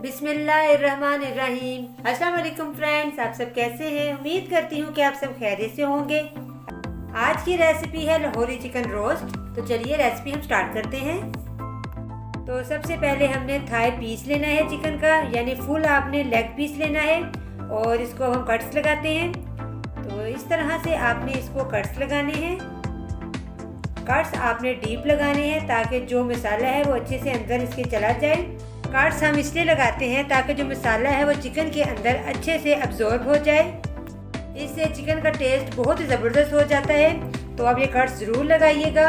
बिस्मिल्लाहिर्रहमानिर्रहीम। अस्सलाम वालेकुम फ्रेंड्स, आप सब कैसे हैं? उम्मीद करती हूँ कि आप सब खैरियत से होंगे। आज की रेसिपी है लाहौरी चिकन रोस्ट। तो चलिए रेसिपी हम स्टार्ट करते हैं। तो सबसे पहले हमने थाई पीस लेना है चिकन का, यानी फुल आपने लेग पीस लेना है और इसको हम कट्स लगाते हैं। तो इस तरह से आपने इसको कट्स लगाने हैं। कट्स आपने डीप लगाने हैं ताकि जो मसाला है वो अच्छे से अंदर इसके चला जाए। कट्स हम इसलिए लगाते हैं ताकि जो मसाला है वो चिकन के अंदर अच्छे से अब्जॉर्ब हो जाए। इससे चिकन का टेस्ट बहुत ही ज़बरदस्त हो जाता है। तो आप ये कट्स ज़रूर लगाइएगा।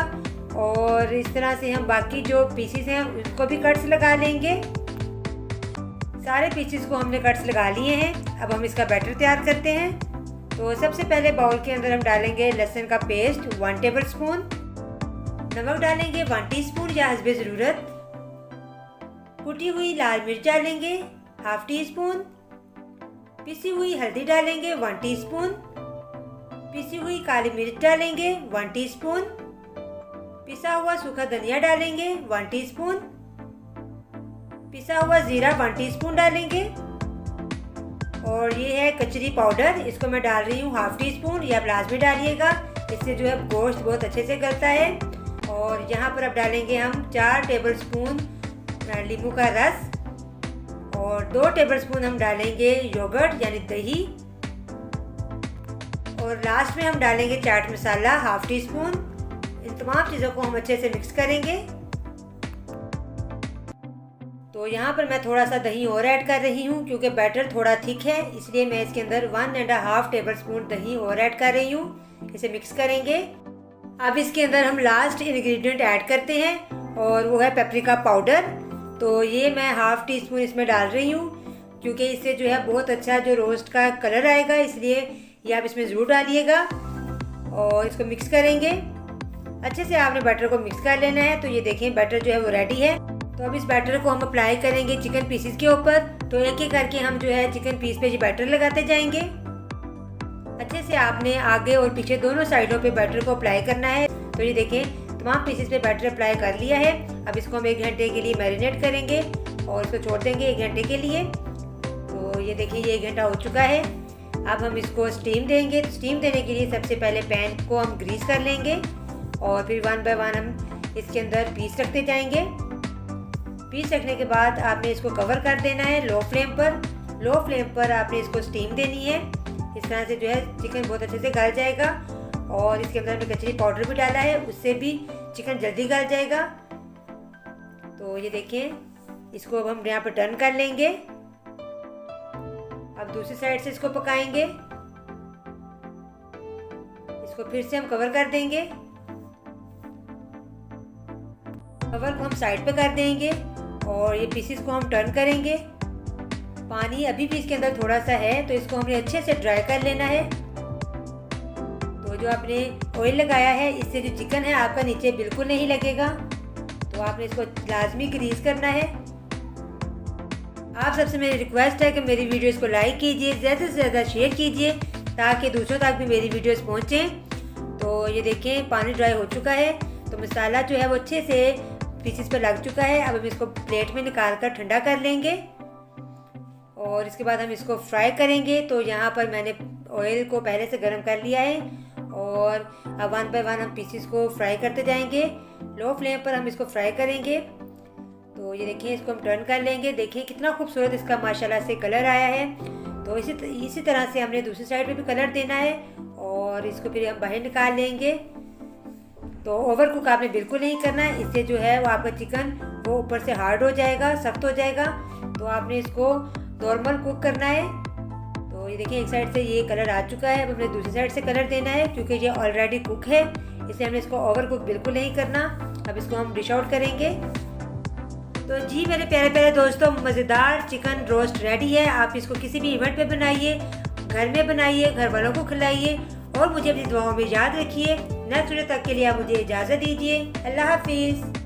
और इस तरह से हम बाकी जो पीसेस हैं उसको भी कट्स लगा लेंगे। सारे पीसेस को हमने कट्स लगा लिए हैं। अब हम इसका बैटर तैयार करते हैं। तो सबसे पहले बाउल के अंदर हम डालेंगे लहसुन का पेस्ट 1 टेबल स्पून, नमक डालेंगे 1 टीस्पून या हस्बे ज़रूरत, कुटी हुई लाल मिर्च डालेंगे 1/2 टीस्पून, पिसी हुई हल्दी डालेंगे 1 टीस्पून, पिसी हुई काली मिर्च डालेंगे 1 टीस्पून, पिसा हुआ सूखा धनिया डालेंगे 1 टीस्पून, पिसा हुआ जीरा 1 टीस्पून डालेंगे। और ये है कचरी पाउडर, इसको मैं डाल रही हूँ 1/2 टीस्पून। ये आप लाजमी डालिएगा, इससे जो है गोश्त बहुत अच्छे से गलता है। और यहाँ पर अब डालेंगे हम 4 टेबल स्पून नींबू का रस और 2 टेबल स्पून हम डालेंगे योगर्ट यानी दही। और लास्ट में हम डालेंगे चाट मसाला 1/2 टीस्पून। इन तमाम चीज़ों को हम अच्छे से मिक्स करेंगे। तो यहाँ पर मैं थोड़ा सा दही और ऐड कर रही हूँ क्योंकि बैटर थोड़ा थिक है, इसलिए मैं इसके अंदर 1.5 टेबल स्पून दही और ऐड कर रही हूँ। इसे मिक्स करेंगे। अब इसके अंदर हम लास्ट इंग्रेडिएंट ऐड करते हैं और वो है पेपरिका पाउडर। तो ये मैं 1/2 टीस्पून इसमें डाल रही हूँ क्योंकि इससे जो है बहुत अच्छा जो रोस्ट का कलर आएगा, इसलिए ये आप इसमें ज़रूर डालिएगा। और इसको मिक्स करेंगे अच्छे से। आपने बैटर को मिक्स कर लेना है। तो ये देखें बैटर जो है वो रेडी है। तो अब इस बैटर को हम अप्लाई करेंगे चिकन पीसेस के ऊपर। तो एक एक करके हम जो है चिकन पीस पे ये बैटर लगाते जाएंगे। अच्छे से आपने आगे और पीछे दोनों साइडों पे बैटर को अप्लाई करना है। तो ये देखें तमाम पीसेस पे बैटर अप्लाई कर लिया है। अब इसको हम 1 घंटे के लिए मैरिनेट करेंगे और इसको छोड़ देंगे 1 घंटे के लिए। तो ये देखिए ये 1 घंटा हो चुका है। अब हम इसको स्टीम देंगे। तो स्टीम देने के लिए सबसे पहले पैन को हम ग्रीस कर लेंगे और फिर 1 बाय 1 हम इसके अंदर पीस रखते जाएंगे। पीस रखने के बाद आपने इसको कवर कर देना है लो फ्लेम पर। लो फ्लेम पर आपने इसको स्टीम देनी है। इस तरह से जो है चिकन बहुत अच्छे से गल जाएगा। और इसके अंदर हमने कचरी पाउडर भी डाला है, उससे भी चिकन जल्दी गल जाएगा। तो ये देखें इसको अब हम यहाँ पर टर्न कर लेंगे। अब दूसरी साइड से इसको पकाएंगे। इसको फिर से हम कवर कर देंगे। कवर को हम साइड पे कर देंगे और ये पीसेस को हम टर्न करेंगे। पानी अभी भी इसके अंदर थोड़ा सा है, तो इसको हमने अच्छे से ड्राई कर लेना है। तो जो आपने ऑयल लगाया है इससे जो चिकन है आपका नीचे बिल्कुल नहीं लगेगा। तो आपने इसको लाजमी ग्रीस करना है। आप सबसे मेरी रिक्वेस्ट है कि मेरी वीडियोस को लाइक कीजिए, ज़्यादा से ज़्यादा शेयर कीजिए ताकि दूसरों तक भी मेरी वीडियोस पहुँचें। तो ये देखें पानी ड्राई हो चुका है। तो मसाला जो है वो अच्छे से पीसेस पर लग चुका है। अब हम इसको प्लेट में निकाल कर ठंडा कर लेंगे और इसके बाद हम इसको फ्राई करेंगे। तो यहाँ पर मैंने ऑयल को पहले से गर्म कर लिया है और अब 1 बाय 1 हम पीसेस को फ्राई करते जाएंगे। लो फ्लेम पर हम इसको फ्राई करेंगे। तो ये देखिए इसको हम टर्न कर लेंगे। देखिए कितना खूबसूरत इसका माशाल्लाह से कलर आया है। तो इसी तरह से हमने दूसरी साइड पे भी कलर देना है और इसको फिर हम बाहर निकाल लेंगे। तो ओवर कुक आपने बिल्कुल नहीं करना है, इससे जो है वो आपका चिकन वो ऊपर से हार्ड हो जाएगा, सख्त हो जाएगा। तो आपने इसको नॉर्मल कुक करना है। तो ये देखिए एक साइड से ये कलर आ चुका है। अब हमने दूसरी साइड से कलर देना है क्योंकि ये ऑलरेडी कुक है, इसलिए हमने इसको ओवर कुक बिल्कुल नहीं करना। अब इसको हम डिश आउट करेंगे। तो जी मेरे प्यारे प्यारे दोस्तों, मज़ेदार चिकन रोस्ट रेडी है। आप इसको किसी भी इवेंट पे बनाइए, घर में बनाइए, घर वालों को खिलाइए और मुझे अपनी दुआओं में याद रखिए। नेक्स्ट वीडियो तक के लिए आप मुझे इजाज़त दीजिए। अल्लाह हाफिज़।